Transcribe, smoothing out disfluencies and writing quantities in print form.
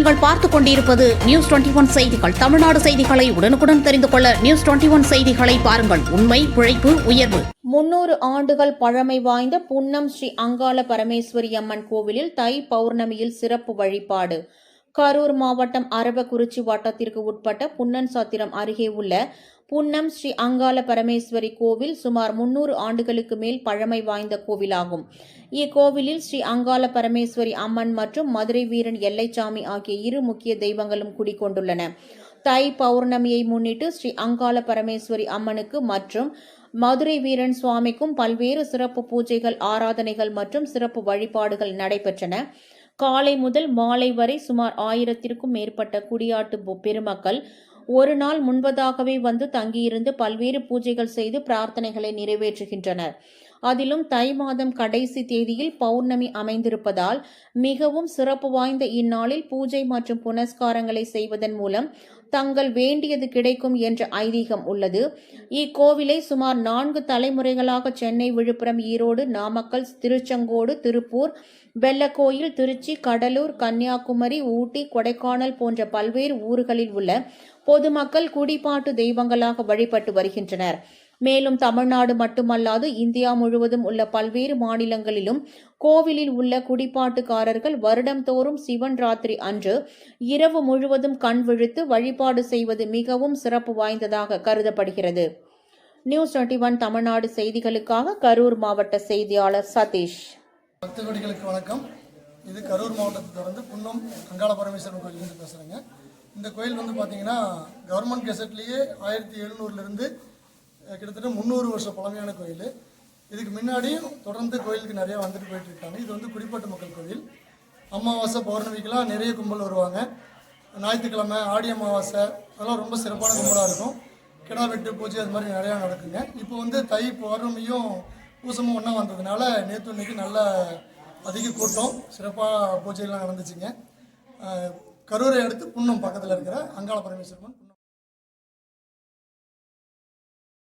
நீங்கள் பார்த்துக் கொண்டிருப்பது நியூஸ் 21 செய்திகள். தமிழ்நாடு செய்திகளை உடனுக்குடன் தெரிந்து கொள்ள நியூஸ் 21 செய்திகளை பாருங்கள். உண்மை, உழைப்பு, உயர்வு. 300 ஆண்டுகள் பழமை வாய்ந்த புன்னம் ஸ்ரீ அங்காள பரமேஸ்வரி அம்மன் கோவிலில் தை பௌர்ணமியில் சிறப்பு வழிபாடு. கரூர் மாவட்டம் அரவக்குறிச்சி வட்டத்திற்கு உட்பட்ட புன்னன் சத்திரம் அருகே உள்ள புன்னம் ஸ்ரீ அங்காள பரமேஸ்வரி கோவில் சுமார் 300 ஆண்டுகளுக்கு மேல் பழமை வாய்ந்த கோவிலாகும். இக்கோவிலில் ஸ்ரீ அங்காள பரமேஸ்வரி அம்மன் மற்றும் மதுரை வீரன் எல்லைச்சாமி ஆகிய இரு முக்கிய தெய்வங்களும் குடிகொண்டுள்ளன. தை பௌர்ணமியை முன்னிட்டு ஸ்ரீ அங்காள பரமேஸ்வரி அம்மனுக்கு மற்றும் மதுரை வீரன் சுவாமிக்கும் பல்வேறு சிறப்பு பூஜைகள், ஆராதனைகள் மற்றும் சிறப்பு வழிபாடுகள் நடைபெற்றன. காலை முதல் மாலை வரை சுமார் 1000க்கும் மேற்பட்ட குடியாட்டு பெருமக்கள் ஒரு நாள் முன்பதாகவே வந்து தங்கியிருந்து பல்வேறு பூஜைகள் செய்து பிரார்த்தனைகளை நிறைவேற்றுகின்றனர். அதிலும் தை மாதம் கடைசி தேதியில் பௌர்ணமி அமைந்திருப்பதால் மிகவும் சிறப்பு வாய்ந்த இந்நாளில் பூஜை மற்றும் புனஸ்காரங்களை செய்வதன் மூலம் தங்கள் வேண்டியது கிடைக்கும் என்ற ஐதீகம் உள்ளது. இக்கோவிலை சுமார் 4 தலைமுறைகளாக சென்னை, விழுப்புரம், ஈரோடு, நாமக்கல், திருச்செங்கோடு, திருப்பூர், வெள்ளக்கோயில், திருச்சி, கடலூர், கன்னியாகுமரி, ஊட்டி, கொடைக்கானல் போன்ற பல்வேறு ஊர்களில் உள்ள பொதுமக்கள் குடிபாட்டு தெய்வங்களாக வழிபட்டு வருகின்றனர். மேலும் தமிழ்நாடு மட்டுமல்லாது இந்தியா முழுவதும் உள்ள பல்வேறு மாநிலங்களிலும் கோவிலில் உள்ள குடிபாட்டுக்காரர்கள் வருடம்தோறும் சிவன் ராத்திரி அன்று இரவு முழுவதும் கண் விழித்து வழிபாடு செய்வது மிகவும் சிறப்பு வாய்ந்ததாக கருதப்படுகிறது. நியூஸ் 21 தமிழ்நாடு செய்திகளுக்காக கரூர் மாவட்ட செய்தியாளர் சதீஷ். பக்தகோடிகளுக்கு வணக்கம். இது கரூர் மாவட்டத்தை தொடர்ந்து புன்னம் அங்காள பரமேஸ்வரன் கோயிலிருந்து பேசுகிறேங்க. இந்த கோயில் பார்த்தீங்கன்னா கவர்மெண்ட் கெசட்லேயே 1700லேருந்து கிட்டத்தட்ட 300 வருஷம் பழமையான கோயில். இதுக்கு முன்னாடியும் தொடர்ந்து கோயிலுக்கு நிறையா வந்துட்டு போயிட்டு இருக்காங்க. இது குடிப்பாட்டு மக்கள் கோவில். அமாவாசை, பௌர்ணமிக்கெல்லாம் நிறைய கும்பல் வருவாங்க. ஞாயிற்றுக்கிழமை, ஆடி அமாவாசை அதெல்லாம் ரொம்ப சிறப்பான கும்பலாக இருக்கும். கிடா வெட்டு பூஜை அது மாதிரி நிறையா நடக்குங்க. இப்போ தை பௌர்ணமியும் பூசமும் ஒன்றா வந்ததுனால நேற்று இன்னைக்கு நல்ல அதிக கூட்டம், சிறப்பாக பூஜைகள்லாம் நடந்துச்சுங்க. கரூரை அடுத்து புன்னம் பக்கத்தில் இருக்கிற அங்காள பரமேஸ்வரன்